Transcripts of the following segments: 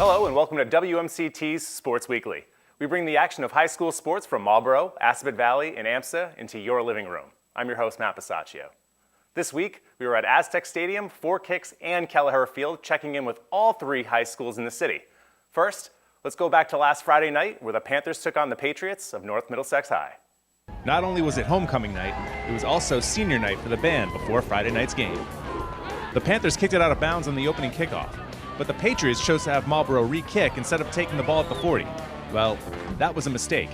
Hello and welcome to WMCT's Sports Weekly. We bring the action of high school sports from Marlboro, Assabet Valley, and AMSA into your living room. I'm your host, Matt Bisaccio. This week, we were at Aztec Stadium, Four Kicks, and Kelleher Field, checking in with all three high schools in the city. First, let's go back to last Friday night, where the Panthers took on the Patriots of North Middlesex High. Not only was it homecoming night, it was also senior night for the band before Friday night's game. The Panthers kicked it out of bounds on the opening kickoff, but the Patriots chose to have Marlboro re-kick instead of taking the ball at the 40. Well, that was a mistake.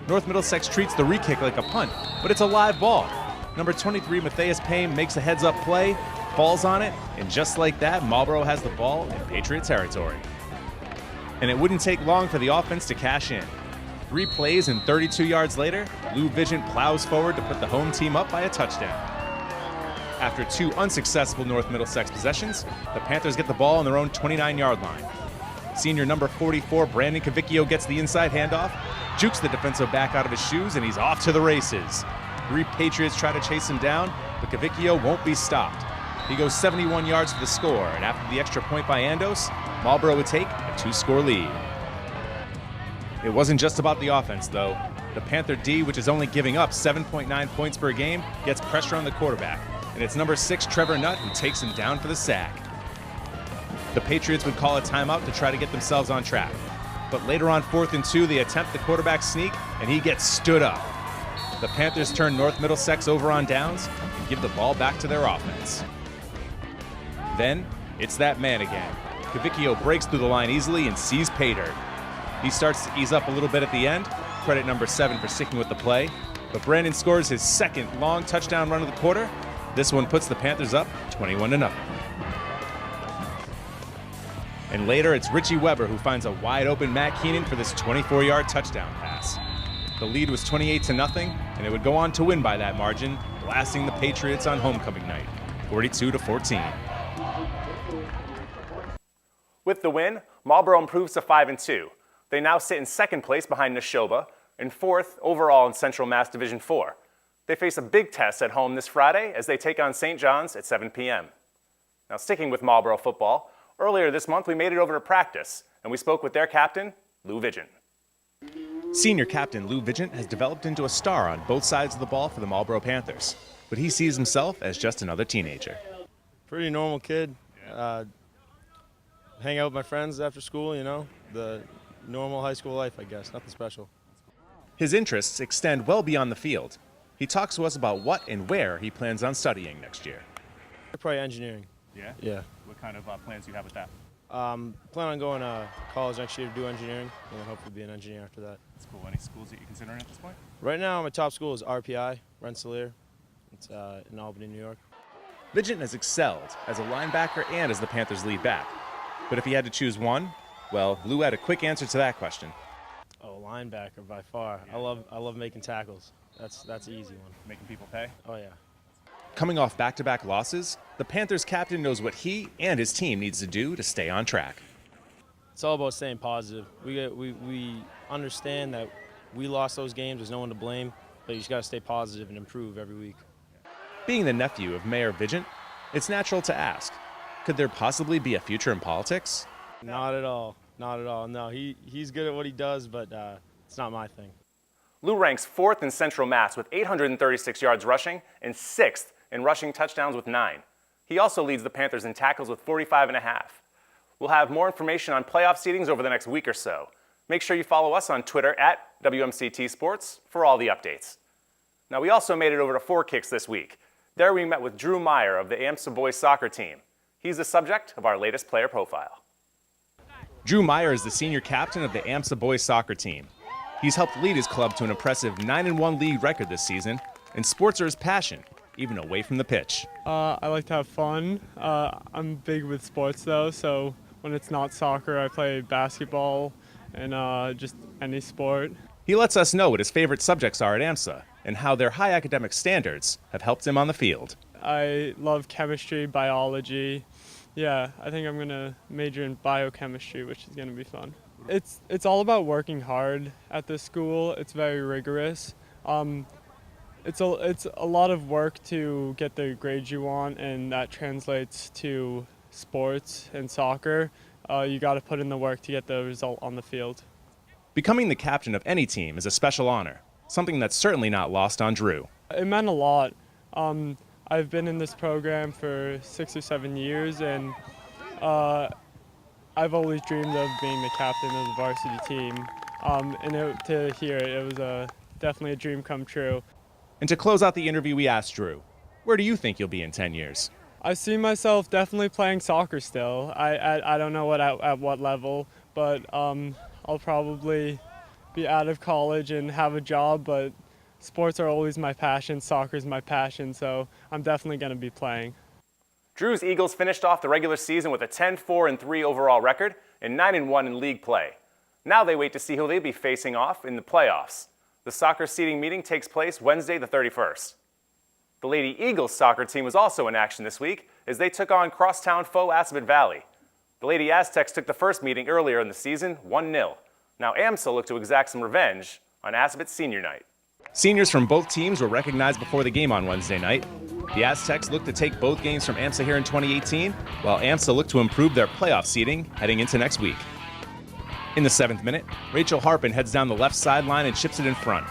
North Middlesex treats the re-kick like a punt, but it's a live ball. Number 23, Matthias Payne, makes a heads-up play, falls on it, and just like that, Marlboro has the ball in Patriot territory. And it wouldn't take long for the offense to cash in. 3 plays and 32 yards later, Lou Vigent plows forward to put the home team up by a touchdown. After 2 unsuccessful North Middlesex possessions, the Panthers get the ball on their own 29-yard line. Senior number 44, Brandon Cavicchio, gets the inside handoff, jukes the defensive back out of his shoes, and he's off to the races. 3 Patriots try to chase him down, but Cavicchio won't be stopped. He goes 71 yards for the score, and after the extra point by Andos, Marlboro would take a 2-score lead. It wasn't just about the offense, though. The Panther D, which is only giving up 7.9 points per game, gets pressure on the quarterback, and it's number 6, Trevor Nutt, who takes him down for the sack. The Patriots would call a timeout to try to get themselves on track. But later on 4th and 2, they attempt the quarterback sneak, and he gets stood up. The Panthers turn North Middlesex over on downs and give the ball back to their offense. Then, it's that man again. Cavicchio breaks through the line easily and sees pay dirt. He starts to ease up a little bit at the end, credit number 7 for sticking with the play, but Brandon scores his second long touchdown run of the quarter. This one puts the Panthers up 21-0. And later, it's Richie Weber who finds a wide-open Matt Keenan for this 24-yard touchdown pass. The lead was 28-0, and it would go on to win by that margin, blasting the Patriots on homecoming night, 42-14. With the win, Marlboro improves to 5-2. They now sit in second place behind Neshoba and 4th overall in Central Mass Division 4. They face a big test at home this Friday as they take on St. John's at 7 p.m. Now, sticking with Marlboro football, earlier this month we made it over to practice, and we spoke with their captain, Lou Vigent. Senior captain Lou Vigent has developed into a star on both sides of the ball for the Marlboro Panthers, but he sees himself as just another teenager. Pretty normal kid. Hang out with my friends after school, you know, the normal high school life, I guess, nothing special. His interests extend well beyond the field. He talks to us about what and where he plans on studying next year. Probably engineering. Yeah? Yeah. What kind of plans do you have with that? Plan on going to college next year to do engineering, and then hopefully be an engineer after that. That's cool. Any schools that you're considering at this point? Right now, my top school is RPI, Rensselaer. It's in Albany, New York. Vigent has excelled as a linebacker and as the Panthers' lead back. But if he had to choose one, well, Lou had a quick answer to that question. Oh, linebacker by far. Yeah. I love making tackles. That's an easy one. Making people pay? Oh, yeah. Coming off back-to-back losses, the Panthers captain knows what he and his team needs to do to stay on track. It's all about staying positive. We understand that we lost those games. There's no one to blame, but you just got to stay positive and improve every week. Being the nephew of Mayor Vigent, it's natural to ask, could there possibly be a future in politics? Not at all. Not at all. No, he's good at what he does, but it's not my thing. Lou ranks 4th in Central Mass with 836 yards rushing and 6th in rushing touchdowns with 9. He also leads the Panthers in tackles with 45.5. We'll have more information on playoff seedings over the next week or so. Make sure you follow us on Twitter at WMCT Sports for all the updates. Now, we also made it over to Four Kicks this week. There we met with Drew Meyer of the AMSA boys soccer team. He's the subject of our latest player profile. Drew Meyer is the senior captain of the AMSA boys soccer team. He's helped lead his club to an impressive 9-1 league record this season, and sports are his passion, even away from the pitch. I like to have fun. I'm big with sports though, so when it's not soccer, I play basketball and just any sport. He lets us know what his favorite subjects are at AMSA and how their high academic standards have helped him on the field. I love chemistry, biology. Yeah, I think I'm going to major in biochemistry, which is going to be fun. It's all about working hard at this school. It's very rigorous. It's a lot of work to get the grades you want, and that translates to sports and soccer. you got to put in the work to get the result on the field. Becoming the captain of any team is a special honor, something that's certainly not lost on Drew. It meant a lot. I've been in this program for 6 or 7 years, and I've always dreamed of being the captain of the varsity team. To hear it, it was definitely a dream come true. And to close out the interview, we asked Drew, where do you think you'll be in 10 years? I see myself definitely playing soccer still. I don't know at what level, but I'll probably be out of college and have a job, but sports are always my passion, soccer's my passion, so I'm definitely going to be playing. Drew's Eagles finished off the regular season with a 10-4-3 overall record and 9-1 in league play. Now they wait to see who they'll be facing off in the playoffs. The soccer seeding meeting takes place Wednesday the 31st. The Lady Eagles soccer team was also in action this week as they took on crosstown foe Assabet Valley. The Lady Aztecs took the first meeting earlier in the season, 1-0. Now AMSA looked to exact some revenge on Assabet senior night. Seniors from both teams were recognized before the game on Wednesday night. The Aztecs looked to take both games from AMSA here in 2018, while AMSA looked to improve their playoff seeding heading into next week. In the 7th minute, Rachel Harpin heads down the left sideline and chips it in front.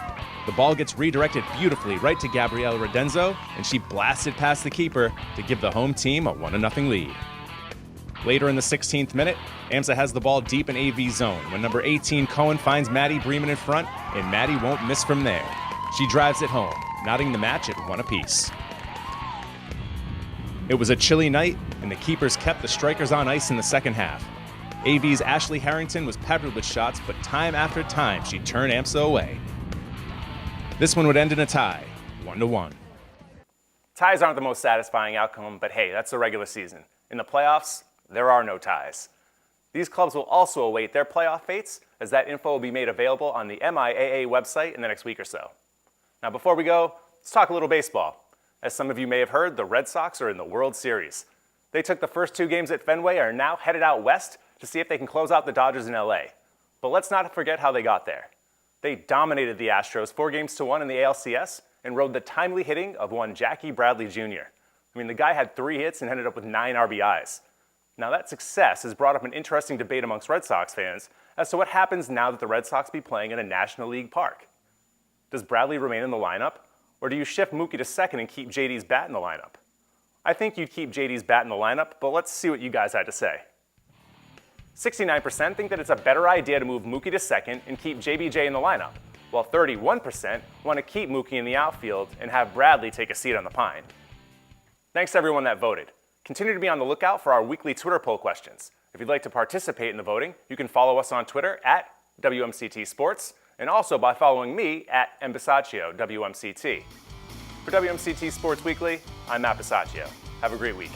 The ball gets redirected beautifully right to Gabriela Redenzo, and she blasts it past the keeper to give the home team a 1-0 lead. Later in the 16th minute, AMSA has the ball deep in AV zone when number 18 Cohen finds Maddie Bremen in front, and Maddie won't miss from there. She drives it home, knotting the match at 1 apiece. It was a chilly night, and the keepers kept the strikers on ice in the second half. AV's Ashley Harrington was peppered with shots, but time after time she turned AMSA away. This one would end in a tie, 1-1. Ties aren't the most satisfying outcome, but hey, that's the regular season. In the playoffs, there are no ties. These clubs will also await their playoff fates, as that info will be made available on the MIAA website in the next week or so. Now before we go, let's talk a little baseball. As some of you may have heard, the Red Sox are in the World Series. They took the first 2 games at Fenway and are now headed out west to see if they can close out the Dodgers in LA. But let's not forget how they got there. They dominated the Astros 4-1 in the ALCS and rode the timely hitting of one Jackie Bradley Jr. I mean, the guy had 3 hits and ended up with 9 RBIs. Now that success has brought up an interesting debate amongst Red Sox fans as to what happens now that the Red Sox be playing in a National League park. Does Bradley remain in the lineup, or do you shift Mookie to second and keep JD's bat in the lineup? I think you'd keep JD's bat in the lineup, but let's see what you guys had to say. 69% think that it's a better idea to move Mookie to second and keep JBJ in the lineup, while 31% want to keep Mookie in the outfield and have Bradley take a seat on the pine. Thanks to everyone that voted. Continue to be on the lookout for our weekly Twitter poll questions. If you'd like to participate in the voting, you can follow us on Twitter at WMCT Sports, and also by following me at Mbisaccio WMCT. For WMCT Sports Weekly, I'm Matt Bisaccio. Have a great week.